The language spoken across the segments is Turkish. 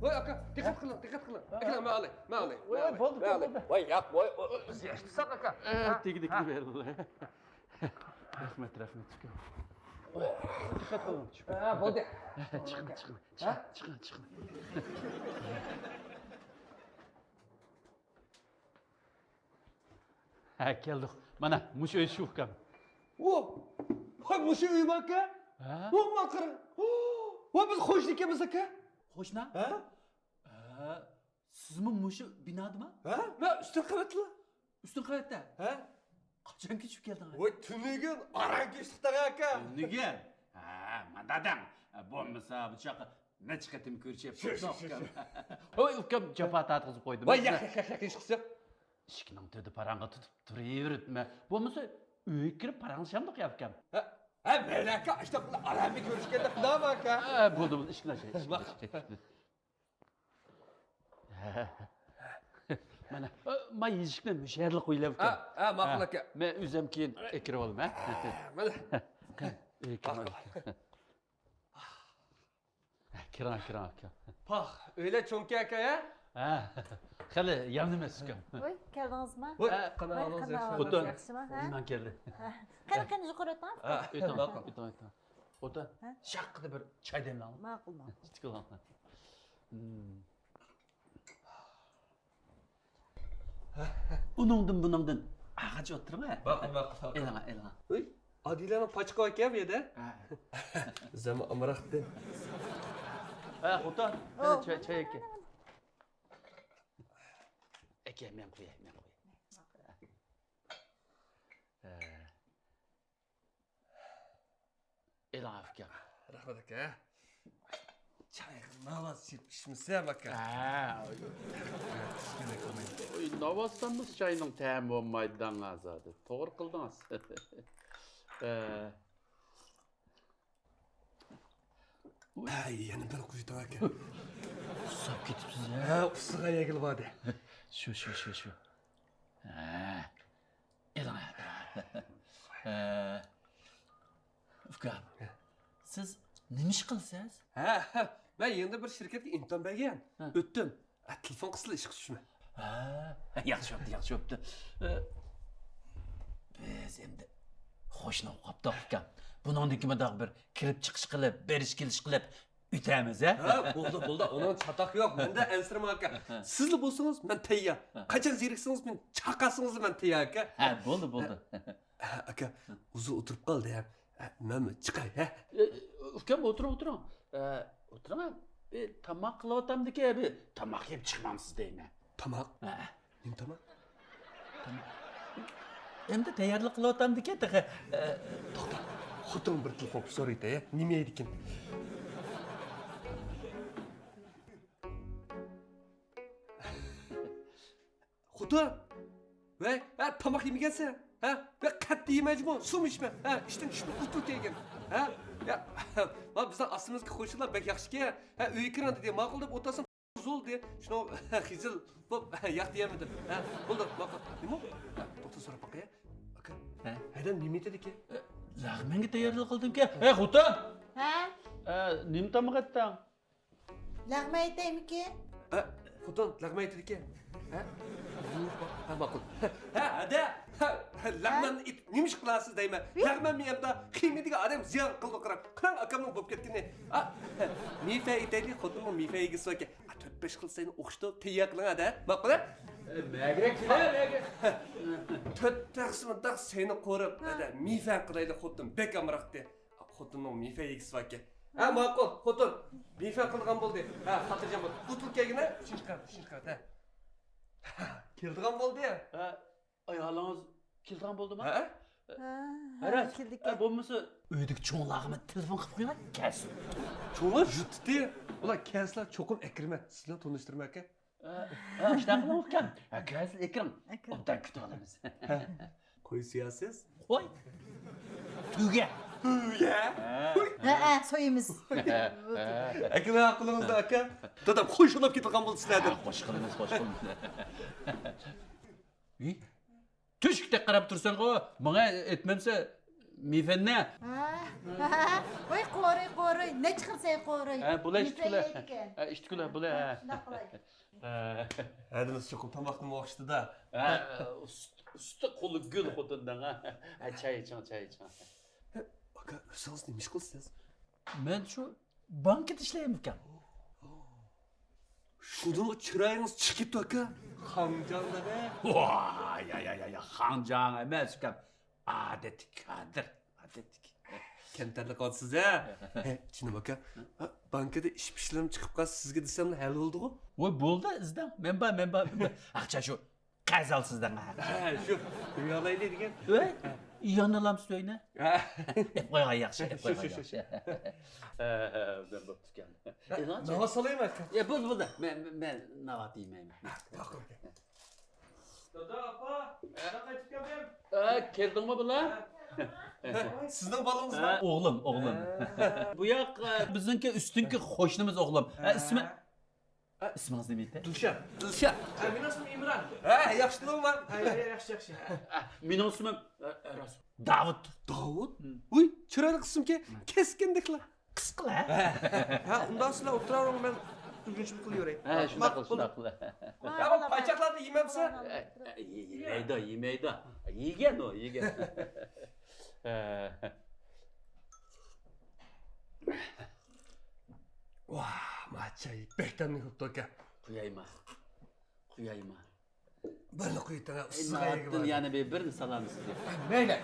Voy aka, dikkat kılın. Akılın mağalay. Bo'ldi. Voy yak, voy. Biz yaşlısak aka. Tegdik berdi. Rahmat uka. Dikkat qilin. Bo'ldi. Chiqin. Ha, keldik. Mana mushu uy shu ukam. Voy muşu uyum aka. Ha? Voy makır. Voy biz hoşlikimiz aka. Qo'shna? Ha? Sizmi mushu binodimi? Ha? Ben üstün kavatlı. Ustin qayoqda? Ha? Qachon kechib keldingiz? Voy tünügün aran geçtik aka. Nega? Ha, madadam. Bo'lmasa bu chaqa necha qatim ko'rishyapti ukam. Voy ukam japa tatqizib qo'ydim. Voy yak iş kısıp. Ishkining to'di parang'i tutib turaveribmi? Bo'lmasa uyga kirib parang'ishamdi qilyapkan. Ha melaka işte aran bir görüşkende ne var aka? Ha, bo'ldi, ishkina shay. Mana men yeyishni musharli qo'ylayapman. Ha ma'qul aka. Men o'zim keyin kirib olaman, ha. Mana. Kiran aka. Pah öyle çonki aka ya. Ha, hali yam emas ukam. Voy, keldingizmi? Voy kanalınız O'tin. Yaxshimi, ha? Iman keldi. Qani yuqori o'tamiz. O'tin. O'tin. Shaqqida bir choy demlaylik. Ma'qul. Chiqilgan. Buningdan ag'achi o'tirma. Bakın. Elanga. Uy, Adile'nin paçka aka ya bir de. Zama amraktın. Ha, o'tin. Choy aka. Aka, men qo'yay. Elanga ukam. Rahmat aka. Çayın navaz sirpişmişse baka. Navazsanmiz choyning ta'mi bo'lmaydidan azadi. To'g'ri qildingiz. Yana bir kuydu aka. Usab ketibsiz ya. Ha, usiga yegil vade. Shu. Elanga. Ukam. Siz nima ish qilsiz? Ha, ben yanında bir şirketga imtihon bergan. O'tdim. Telefon qisili ish qilishmi? Ha, yaxshi bo'pti. Biz endi qo'shni qopdi ukam. Buningdagi bir kirib chiqish qilib, berish kelish qilib o'tamiz, ha? Ha, bo'ldi. Onun çatak yok. Mende ensirme aka. Sizli bo'lsangiz men tayyor. Qachon zeriksiniz men chaqasiniz men tayyor aka. Ha, bo'ldi. Aka, o'zi o'tirib qoldi ham. Men chiqay, ha? Ukam o'tiring. O'tiraman. Tamoq qilyaptimdiki, tamoq yeb chiqmamsiz deyman. Tamoq. Nim tamoq? Endi tayyorlik qilyaptimdiki, To'xta. Xotin bir telefon so'raydi, ya. Nima edi ekan? Xotin. Voy, tamoq yemagansan? Ha? Ve qattiq yemajmi? Suv ichma. Ha, ishdan tushib o'tib kelgan. Ha? Ya, va bizning aslimizga qo'shilib bek yaxshiki. Ha, uyga kiran dedi, ma'qul deb o'tasan zo'l de. Shuni xizil bo'p yaxti yemadim. Ha, bo'ldi, ma'qul. Nima? To'xta so'rab baqay. Aka. Ha? Haydam nima dediki? lag'manga tayyorlik qildim-ki. Ey, xotin. Ha? Nim tamoq etding? Lag'ma aytaymi-ki? Xotin, lag'ma aytdiki. Ha? Ha, ma'qul. Ha, ada. Lag'man it nima ish qilasiz deyman. Lag'man miyamda qiymatiga odam ziyon qildi qarab. Qan akamning bo'lib ketgani. Mifa aytaylik, xotinning mifa egisi ekan. 4-5 xil seni o'qishda tayyor qiling ada. Ma'qul? Magrak kelar. 4 taqsimda seni qo'rib, ada mifa qilayli xotin bek amroqdi. Xotinning mifa egisi ekan. Ha, ma'qul. Xotin mifa qilgan bo'ldi. Ha, xotirjam bo'l. O'tirib kelgina, shinqat. Keldigan bo'ldi ya. Ayolingiz kelgan bo'ldimi? Ha? Ara, keldik. bo'lmasa uydagi cho'nlag'imni telefon qilib qo'ying, kelsin. Çoğlar jutdi. Ulan kenslar çokum ekrime. Sizler tanıştırma aka. Shunaqa qilib ukam. Kelsin, ekran. Obdan kutib olamiz. Koy siyasiz. Qo'y. Tuga. Ya. Ha, soyimiz. Akına aklınızda aka. Dadam hoşlanıp gittiğin buldu sizlerden. Xo'sh qilamiz. Tushukdek qarab tursan-ku, menga aytmamsa mifenne. Voy qo'ray. Ne chiqirsa qo'ray. Ha, bular Mifay ishtiqlar. ekan. Ha, ishtiqlar bular. Shundoq qilay. Hadi nasıl çok tamakın vakti da. Usta qo'li gul xotindan. Ha, çay içen. Aka, siz neymiş kılsınız? Men shu bankada ishlayman ekan. Şudan çırağınız çıkıp aka. Hamcanda be. Voy, ya, xanjang emas ekan. Adetikadir. Kenterli kalsız ha. Şimdi baka. Bankada iş pişlerim çıkıp kalsın sizge desem de hal oldu mu? Voy bo'ldi, izdan. Men bor. Aqcha shu qazal sizdan. Ha şu rüyalaydı degan. Voy, yonalam so'yna. Qo'y yaxshi, qo'y Shu. yaxshi. Ben bo'pti ekan. Nava salayım aka. Ya bo'ldi. Men navat yeymayman. Dada apa. Naka çıkabilirim. Keldingmi bular? Sizden balınız var. O'g'lim. Bu yoq bizniki ustunki qo'shnimiz o'g'lim. Ismingiz nima edi? Dilşat. Benim ismim İmran. Ha yaxşılığım var. Yaxshi. Mening ismim Davud. Davut. Uy çıralı kısım ki keskindikler. Qisqla. Ha, undan sizlar o'tiravering, men turgunchim qilaveray. Ha, shunday qil. Ya bu paçaklarını yememse. Yemaydi. Yegan o, yegan. Vah maçayı bekten mi hukuk aka. Quyayma. Böyle kuyutana Navatdan yana bir salam sizga. Meyle.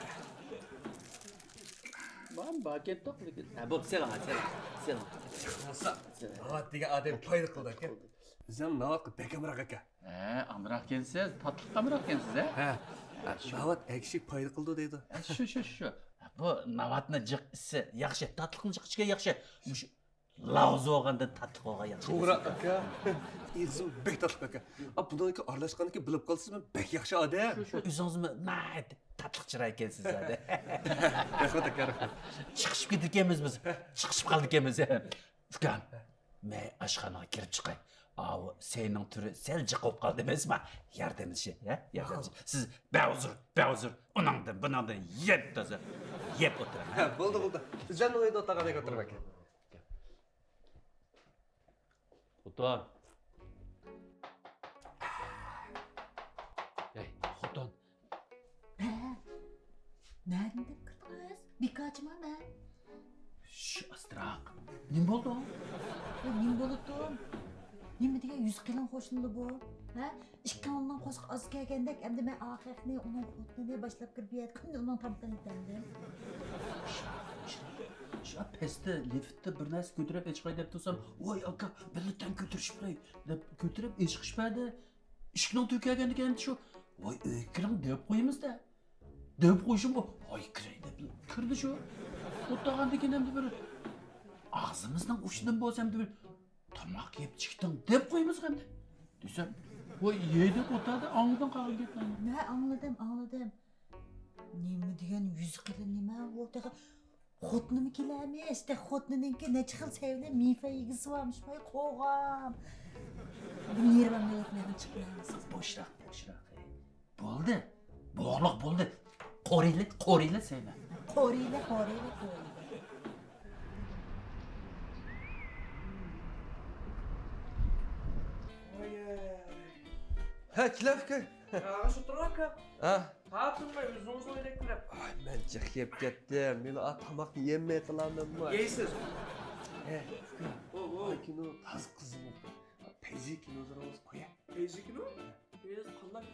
Ben baket to'q lekin. Ha, bo'p, selam. Nasıl? Navat diye adem paylık kıldı aka. Bizden navat bekemrak aka. Amroq kelsiz, tatliq amroq kelsiz, Ha. Navat ekşik paylık kıldı deydi. Shu. Bu navatni jiq isi yaxshi, tatliqni jiq ichga yaxshi. Mush lavz olganda tatliq olgan yaxshi. To'g'ri aka. Ig'zim bek tatlı aka. Bundan iki aralashganiki bilib qolsizmi? Bek yaxshi odam. O'zingizmi nayt tatliq chiroy ekansiz hadi. Rahmat aka, rahmat. Chiqishib ketganmiz biz. Chiqishib qoldik ukam. Men oshxonaga kirib chiqay. Avu sening turi sel jiqib qoldi emasmi? Yordamchi, yordamchi. Siz ba'uzur, buningdan yeb toza. Yeb o'tiring. Ha, bo'ldi. Bizden oyda otağa bek oturmak. Xo'ton. Xo'ton. Nerede kız? Birkaç mana. Astroq. Nima bo'ldi? Nim bolutum. Nima degan 100 qilin qo'shnili bu? Ha? Ikkalondan qo'shiq oz kelgandek, endi men oxiratni uning xotini boshlab kirib berdi. Kunda uning tomdan etandim. Shu pastda liftda bir narsa ko'tarib chiqay deb tursam, "Voy aka, billatdan ko'tarishmay" deb ko'tarib chiqishmadi. Ishkilon to'kagan ekan shu. "Voy, kiring deb qo'yimiz-da." Deb qo'yishim bu. "Voy, kiray" deb kirdi shu. O'tagandek endi bir og'zimizdan uchidan bo'lsam deb tomoq yeb chiqding deb qo'yimiz endi. Desam, "Voy, yeydi o'tadi, ongdan qolib ketdi." Ne anladım. Nima degan 100 qilin nima? O taqa xotnimi kelarmish, de xotnininki necha xil sevli mifayigisi varmış. Voy qo'g'am. Bu nervamga o'tmagan chiqmaysiz. Boşrak. Bo'ldi. Bog'liq bo'ldi. Qo'riyli seni. Qo'riyla. Ha, kilaf aka. Ağaç oturak aka. Ha. Hatırmay, özünüzü oynaklap. Ay, men jiq yeb ketdim. Meni tamoq yemay qilaman. Yeysiz. Ay, kino taz qizim. Pezi kinolarimiz qo'ya. Ezikini o? Qanday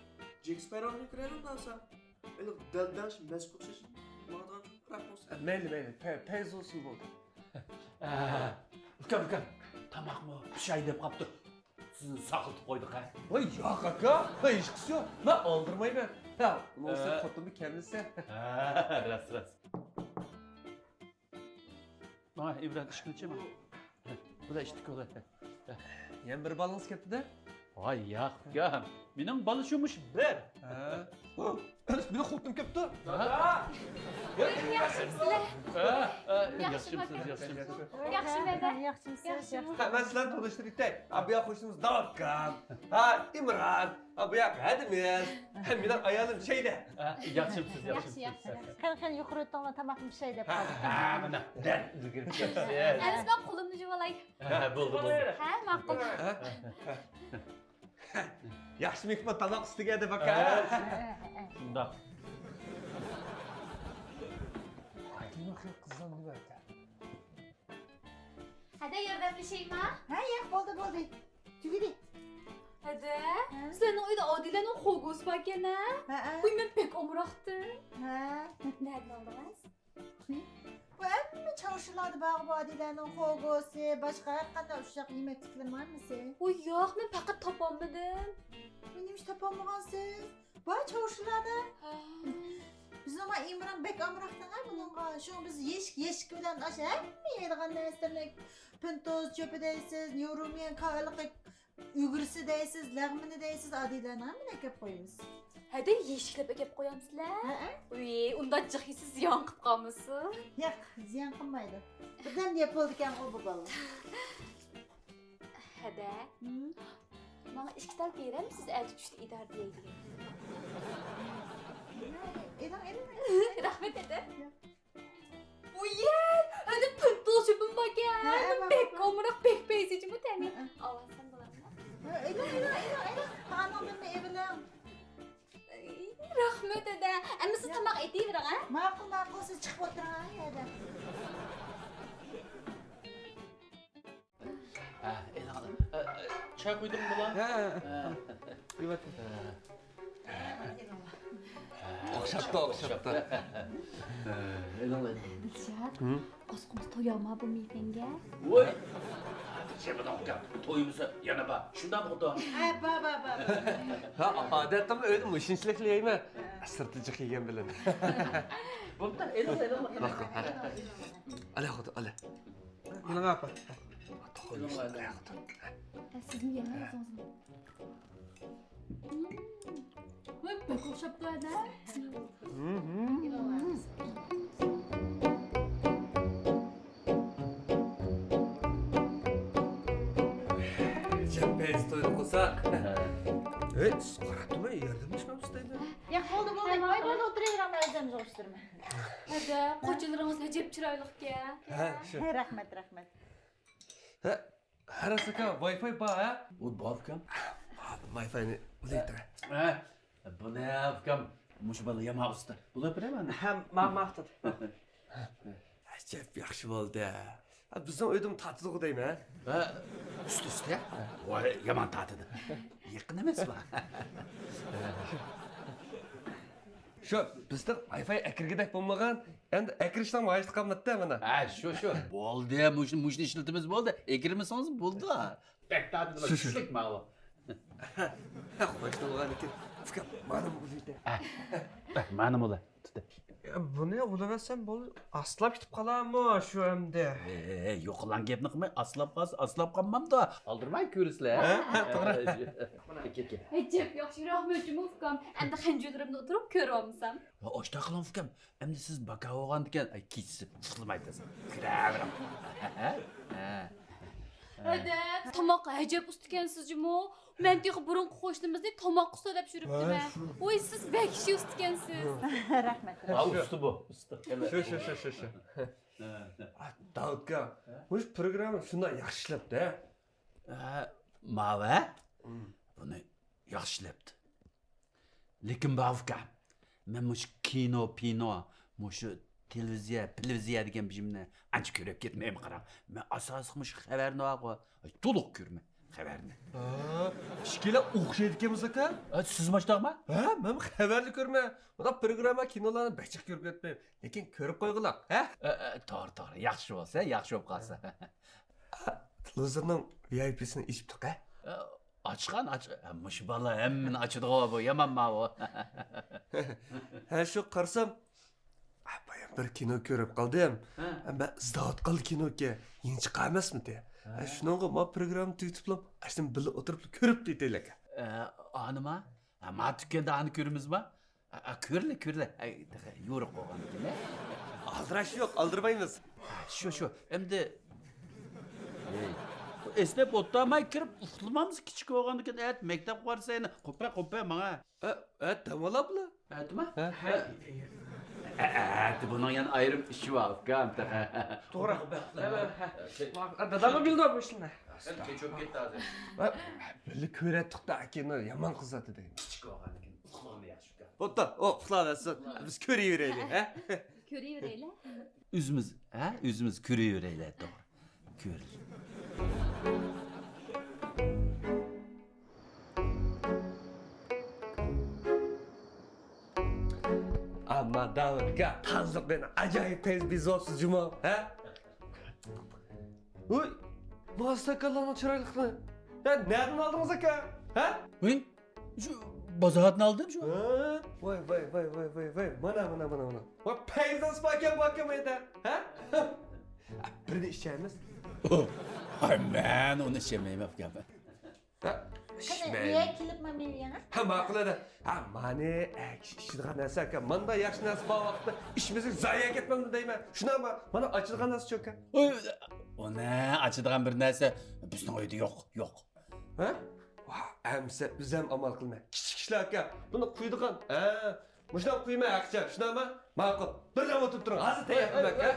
Jack Sparrow'ni ko'radim dansa. Elə daldaş məskutsiz. Madan rapos. Mayli. Pez olsun bo'ldi. Ukam. Tamoqmi pishay deb qopti. Sizni saqlatib qo'ydik ha. Voy, yo'q aka. Hech qisi yo'q. Men oldirmayman. Ha, bo'lsa xotinni kelmasa. Ras. Mana Ibrat ishqilchimi? Bular ishtiqo'da. Yana bir balanız ketdi-da. Voy, yo'q ukam. Mening bola shumish bir. Ha. Meni xotim kelibdi. Yaxshimisiz? Yaxshimisiz, yaxshimisiz. Yaxshi meda. Yaxshimisiz? Ben sizlerle tanıştırayım. Bu yak hoşunuz Davutkan. İmran. Bu yak Hadimiz. Hem bir ayağım şeyde. Yaxshimisiz, Yaxshi, yaxshimisiz. Qani yuqori o'tdinglar tamoqni şey deb qoldi. Ha, mana. Dad, kirib kelsiz. Aziz ben qo'limni juvalay. Bo'ldi. Ha, ma'qul. Yaxshi mehmon tamoq ustiga deb aka. Shundoq. Hada yordamlashaymi? Ha, yo'q, bo'ldi. Tugidi. Hada. Sening uyda Odilaning xo'go'si bor ekan-a? Ha, Uy, men pek omroqdi. ha. Nereden aldınız? Bu hamma çavuşlardı bağı badilerinin xo'go'si, boshqa har qanday ushaq yemak tiklanmaymi? Uy, yo'q, men faqat topolmadim. Nima ish topolmagansiz? Bu çavuşlarda biz ama İmran bek amraqdan ha bununla. Şu biz yeşik bilen aşağı hamma yeydigan narsalarni pintoz çöpü deysiz, yorumiyan kalıqı ügürsi deysiz, lagmini deysiz, adilarni hammani kelib qo'yamiz. Hada yeşiklep ekip koyamsizlar? Ha? Uy, unda jihisiz ziyon qilib qolmasin. Yo'q, ziyon qilmaydi. Birdan yapıldı ekan bu bola. Hada. Bana ishkital beremsiz erta tushda idor deydigan. Edan. Rahmet ede. Uy, hada pintoz çöpüm bor ekan. Ha, Men pek omroq, pek bezicim o'tani. Avansam bo'ladimi? Edan. Qanonimni ebilam. Rahmet ede. Ama siz tamoq etayvering, ha? Ma'qul siz chiqib o'tiring ha yerda. Ha, elan. Çay koydum mu lan? Evet. Okşaptı. Elan. Dilshod, osqimiz to'yolma bu meyvanga. Voy. Cebine okuyam. Toyumuzu yana bak. Şundan oldu. Ha, ba. Adetim öyle mışınçlıklıyım. Sırtıcı yiyen bilen. Bunda elan. Ale xudu, ale. Bunu yap. Sizning yemingizni. Voy, pek o'xshab turadi. Cepheyiz toyunu koysa. Evet, soğuratma yardımlaşmamız değil mi? Ya oldu. Vay bana oturuyorum özümüz oluşturma. Hada, qo'chalaringiz ajab chiroyli-ku. Ha, şu. Rahmet. Ha, her asaka Wi-Fi bağ ha? O bafkam. Wi-Fi'ni ulaydır. Ha. Bu ne bafkam? Muş balı yama usta. Bu da bilemem. Hem maqtad. Acayip yaxşı oldu ha. Bizden ödüm tatlı değil mi ha? Ha. Üst ya. Vay yaman tatıdı. Yakın emes mi? Şu, bizden Wi-Fi ekirgidek bulmagan, endi ekirişten vayıştı kalmadı mana. Ha şu. Boldu ya muşni işletimiz boldu. Ekirmesiniz buldu ha. Pek tatıdı. Şuşluk mu o? Vayıştı olgan ekin. Fıkam, manım ulaydı. Manım ola. Bu ne ulamazsan bol aslap gitip kalan mı şu hemde? Yok lan gepni qilmay aslab qolmam da. Aldırmay ko'risizlar. Ha, to'g'ri. Ket. Ajab yaxshi rahmatjim ukam. Endi qanjalarimda o'tirib ko'ryapsam. Oshta qiling ukam. Endi siz baka olgan ekan, kechib chiqilmay aytasiz. Kiraveram. Hada, tomoq ajab ustikansizmi? Men deyib burunqi qo'shnimizni tomoq so'rab yuribdimi? Voy, siz bekshi ustikansіз. Rahmet. Ha, usti bu. Usti. Şu. Davudka, bu programı şundan yaxshilabdi ha. Mava? Buni yaxshilabdi. Lekin bavka. Men mush kino, mush televiziya degan bijimni ancha ko'rib ketmayman qarang. Men asosiy mush xabarni o'qib, to'liq ko'rman xabarni. İşkiyle o'xshaydi ekanmiz aka. Siz mashdaqmi? Ha, men xabarni ko'rma. Bunda programma kinolarni bechiq ko'rib ketmayman. Lekin ko'rib qo'yg'ilaq, ha? To'g'ri. Yaxshi bo'lsa, yaxshi bo'lib qolsa. Televizorning VIP'sini ichibdiq, ha? Ochgan. Mush bola hammani ochadigan bu, yamanma bu. Ha, shu qarsam bayan bir kino ko'rib qoldim. Men izlayotgan kinoga yangi chiqa emasmidi? Shuningga men programma tugatiblam, ashtam birga o'tirib ko'rib deydilar. Anima? Ma dükkanda ani ko'rimizmi? Ko'rli. Yo'riq qo'ygan ekan. Aldırış yok, aldırmayınız. Shu. Endi esnab o'tmay kirib uxlamamiz kichik bo'lgan ekan. Maktab borsa endi qo'ppa menga. Tamam abla. Aytma? Bunun yana ayrım işi var. To'g'ri. Dadammi bildi bu ishni? Kechib ketdi hozir. Böyle körettik de akini yaman kızladı deyim. Kichik bo'lgan ekan. Uxlamay yaxshi ekan. Otta, o kılaversin. Biz körüyüreyle, he? Ko'raveraylar. O'zimiz ko'raveraylar, to'g'ri. Ko'raylik. Ama davulga tazlık beni acayip tez biz olsun Cuma, he? Uy, bu sakallarının çıraylıklı. Ya nereden aldınız aka? He? Uy, shu bozordan oldim shu. Ha? Vay. Mana. Vay peyzdan bakam edi, he? Bir de içeceğimiz. Ay men onu içemayman aka. Ha? Qani, niye kilibman meviyana? Ha ma'qul. Ha, mani ishlaydigan narsa aka. Manda yaxshi narsa bor vaqtda ishimizni zayi ketmamdi deyman. Shunami? Mana ochilgan narsa cho'ka. Ona açıdığan bir narsa bizning uyda yo'q. Ha? Vah, amsa biz ham amal qilmay. Kichik ishlar aka. Buni quydigan. Ha, mushunday quymay aqcha. Shunami? Ma'qul. Birdan o'tib turing. Hozir tayyor qilmak, ha?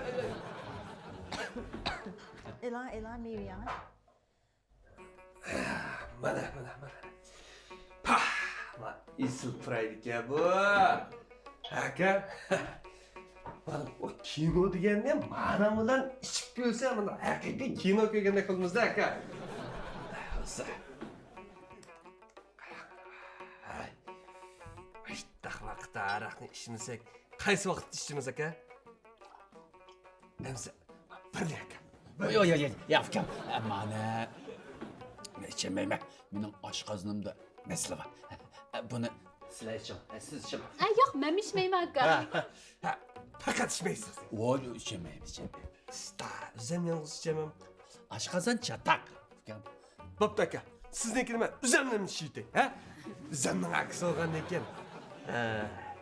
Elan meviyana. Mana. Pah! Lan isil praydik ya bu. Aka. Lan o kino degende mana bilan ichib ko'rsa, mana haqiqiy kino ko'rgandek qilmizda aka. Olsa. Ishtaq vaqtda aroqni ichmasak, qaysi vaqtda ichamiz aka? Namsa bir aka. Yo'q, yafkam. Mana içemayman. Mening oshqozinimda masala bor. Buni sizlar için, siz için. Yo'q, men ichmayman aka. Ha, faqat ichmaysiz. Voy, içemayman. Sta, o'zim yolg'iz ichaman. Oshqozon chatak. Bo'pti aka, siznikini men o'zimdan ishlaydi, ha? O'zimning aksi olgan ekan.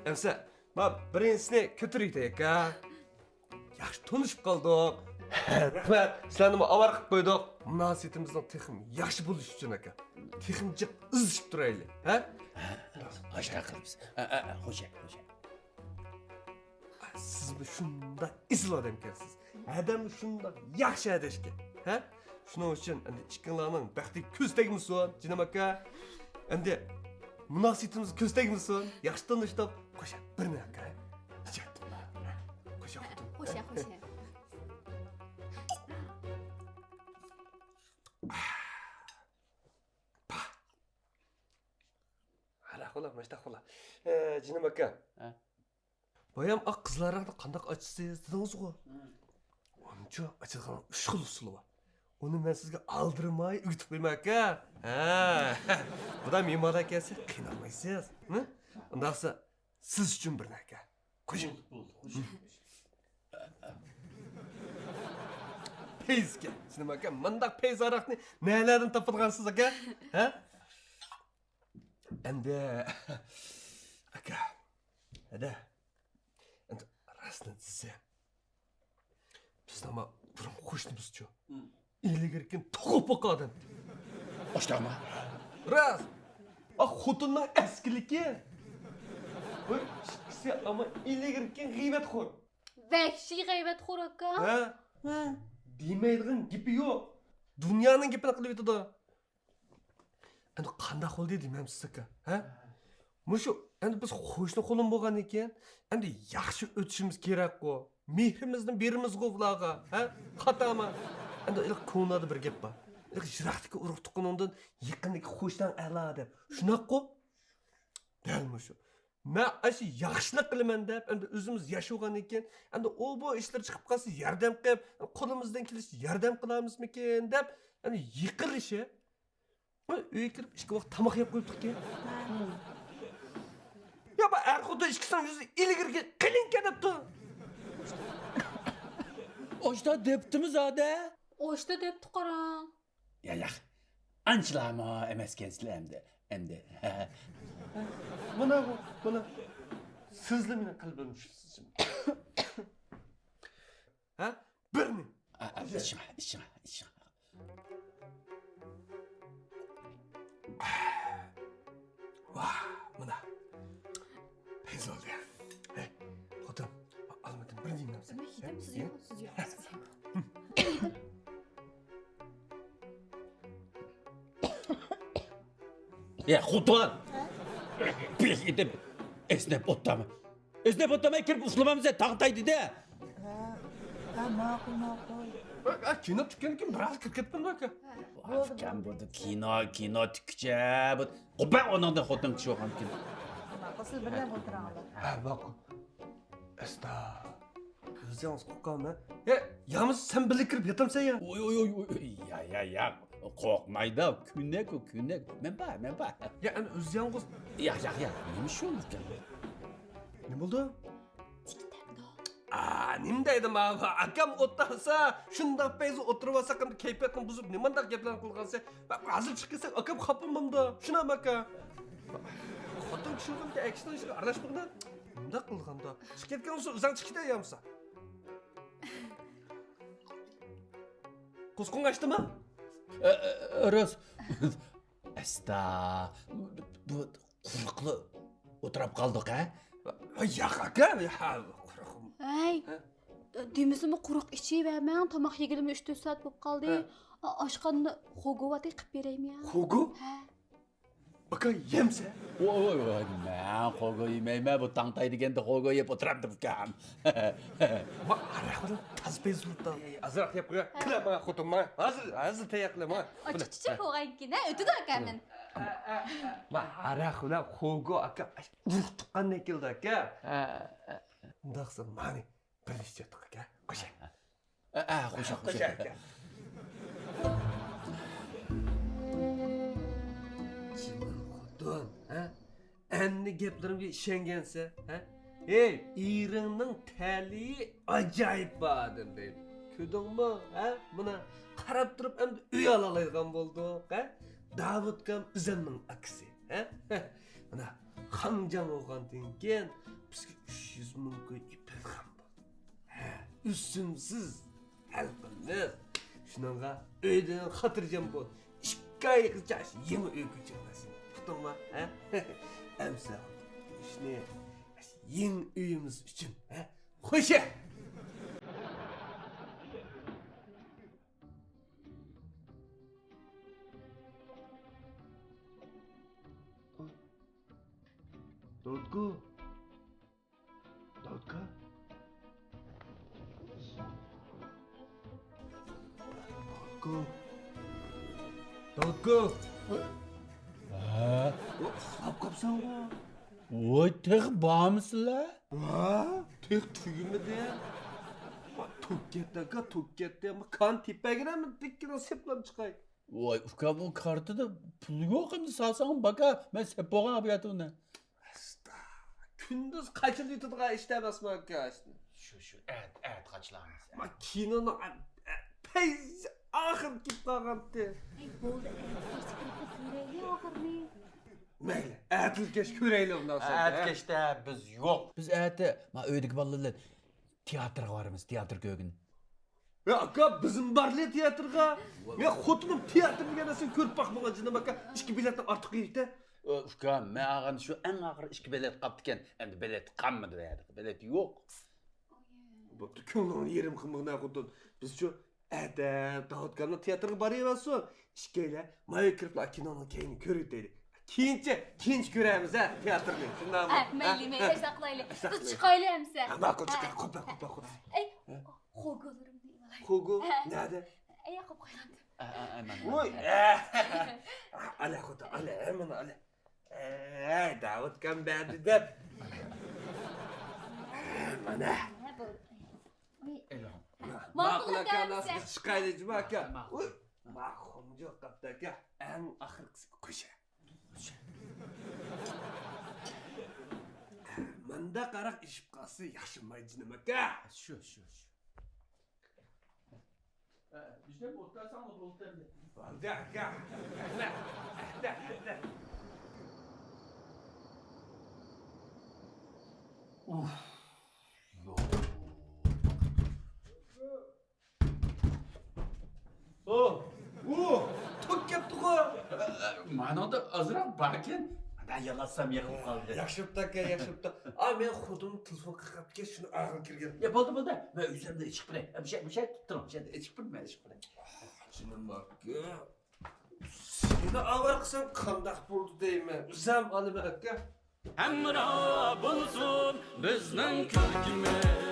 Emsa, men birinchisini ko'taraylik aka. Yaxshi tanishib qoldik. Rahmat, sizlarni avar qilib qo'ydik. Munosabatimizning texim yaxshi bo'lishi uchun aka. Teximchi izishib turaylik, ha? Aşağı qilibsiz. Xo'ja. Siz shunda izil odam ekansiz. Adamni shunda yaxshi adashgan, ha? Shuning uchun endi ikkinlarning baxtiga ko'z tegmasin, jinim aka. Endi munosabatimiz ko'z tegmasin. Yaxshi tanishdik. Qo'sha, bir minut aka. Qo'sha. Xo'sha. Mashtaxola. Jinim aka. Bayam aq qizlarni qanday açsınız dediniz-ku? Onca açılgan 3 xil usuli var. Onu men sizga aldırmay ütüp qo'yman aka. Ha. Bu da memor akasi qiynalmaysiz, mi? Undaqsa siz uchun bir aka. Qo'shing. Peyzga. Jinim aka, mendaq peyz araqni nelardan topilgansiz aka? Ha? Endi aka. Hadi. Endi rasni size. Biz ama burun qo'shnimizchu. İlgirkin to'qib boqadim. Oshqozon. Ras. Xotinning eskiligi. Voy, ikisi ama ilgirkin g'iybatxo'r. Vahshiy g'aybatxo'r aka. Ha? Demaydigan gapi yo'q. Dunyoning gapini qilib yotadi. Endi qanday qildi deyman sizga, ha? Mushu endi biz qo'shni qo'lim bo'lgan ekan, endi yaxshi o'tishimiz kerak-ku. Mehrimizni berimiz-ku ularga, ha? Xatoma. Endi ilk ko'nada bir gap bor. Ilk jiraqdagi urug' tuqqanimdan yaqindagi qo'shdan a'lo deb. Shunaqa-ku? Dal mushu. Men ashi yaxshilik qilaman deb, endi o'zimiz yashagan ekan, endi u bu ishlar chiqib qolsa yordam qilib, qo'limizdan kelishi yordam qilamizmikin deb, endi yiqilishi. Uyga kirib ikki vaqt tomoq yeb qo'yibdik ekan. Ya bu er xudo ikkisining yuzi ilgirga qilinka debdi. Oshda debdimiz ade. Oshda debdi qarang. Yo'q. Anchilama emas kensizlar endi. Mana sizle meni qalbimshisiz. Ha? Birini. İçme. Vah, mana. Pez oldu ya. Xotin, almadim, bir dinlamsan. Ben yedim, siz yok, siz yok. Ya Xudoan. Bir gidip esnep otlama. Esnep otlamay kirib uxlamamizda taqtaydi-da. Ha ma'qul. Kino tutgan kim bir kirib ketdim aka. Afgan bo'ldi kino tikcha. Bu qo'paq onangda xotin kishi o'qamkin. Ma'qul, siz birdan o'tiranglar. Ha, ma'qul. Esta. O'zingiz qo'rqammi? Yamiz sen birga kirib yotamsan ya. Oy. Ya. Qo'rqmaydi. Kunnak. Men bor. Ya, ana o'zingiz Ya. Nima shu ekan? nima bo'ldi? Nima deydim abi? Akam o'tasa, shundoq payzi o'tirib olsa, qanday kayfiyatni buzib, nimandaq gaplarni qilgansa, hozir chiqib kelsa, akam xafamanmi? Shunam aka. Xotin kishimga aksini ishga aralashmaganda, nima qilganda? Chiqib ketgan bo'lsa, o'zing chiqda yamsa. Qo'sqon açdimi? Rost. Asta. Bu quruqli o'tirib qoldik-a? Yo'q aka. Ay, demisimi quruq ichib-vermang, tomoq yegilimi 3-4 soat bo'lib qoldi. Oshqonni xogovati qilib beraymi ya? Xogo? Ha. Aka yemsa? Voy, men xogo yemayman, bu taqtaydiganda xogo yeb o'tiribdi-kam. Ma araqni tazbezulda. Azroq yeb qo'ya. Qilama xotinma. Hozir tayyorlama. Ochiq qo'ygankina, o'tida akamin. Ma araq bilan xogo aka urug' tuqqandan keldi aka. Undaqsa mani bir ishcha aka. Qo'sha. Qo'sha. aka. Xotin, ha? Endi gaplarimga ishongansa, ha? Ey, eringning tali ajoyib bo'dim deydi. Ko'rdingmi, ha? Buni qarab turib endi uy olalaydigan bo'ldik, ha? Davudkam o'zimning aksi, ha? Mana Xanjan o'lgandan keyin bizga 300 mingga ipek ham bo'ldi. Ha, usimsiz halqimiz. Shuningga uydan xotirjam bo'l. 2 oygacha yangi uy ko'chirmasin. Tutingmi, ha? Amsa ishni yangi uyimiz uchun, ha? Xo'sha. Davudka. Uxlab qopsanmi? Voy, tig' bormisizlar? Tek tugimidi. Tokketda, kan tepagirami dikkina seplab chiqay. Voy, ukam u kartada pul yo'q endi salsam baka, men sep bo'lgan abiyatimni. Kunduz qachon yutadigan ishda emasmi aka? Shu, et qachlarmiz. Ma kinoni payz oxir kelib qolgandi. Ay, bo'ldi. Ko'rayli oxirni. Mayli, atilkash ko'raylik undan so'ng. Atkashda biz yo'q. Biz ati, ma uydagi bolalar teatrga boramiz, teatr ko'gin. Ya aka, bizim barli teatrga. Men xotinim teatr degan narsani ko'rib boqmagan jinim aka. 2 biletdan ortiq yeydi. Ukam, men ag'an shu eng oxir 2 bilet qopti ekan. Endi bilet qolmadi deydi. Bilet yo'q. Bo'pti, ko'nglimni yerim qilmag'na xotin. Biz shu Davudkanning teatrga boryapmiz. Ishkaylar, moya kiriblar kinoni keyin ko'raylik. Keyinchi ko'ramiz ha teatrni. Shundami? Mayli, saqlayli. Biz chiqayli hamsa. Ma'qul chiqar, qo'pa. Ay, xogolarimni imalay. Xogo, nada? Ay, qo'yib qo'ygandim. Voy. Ala xotin, ala, mana ala. Davudkan berdi deb. Mana. Ma'qul aka, nasib chiqaylik aka. Ma'qul yo'q qapti aka. Eng oxirgisi qo'sha. Manda qaraq ishib qolsa yaxshimaydi jinim aka. Shu. Bizda o'tkasan o'ltirdi. Bo'ldi aka. Ahla. Tok ketdi-ku. Manada azroq bor ekan. Mana yig'ilsam yig'ilib qoldi. Yaxshi bo'pti aka, yaxshi bo'pti. Men xodim telefon qilib shuni og'ir kirgan. Ya bo'ldi. Men o'zimda ichib qo'ray. Bir şey tutib turing. Ichib qo'ymayman, ichib qo'ray. Jinim aka. Seni og'ir qilsam qandoq bo'ldi deyman. O'zim olaman aka. Hamro bo'lsin bizning kulkimiz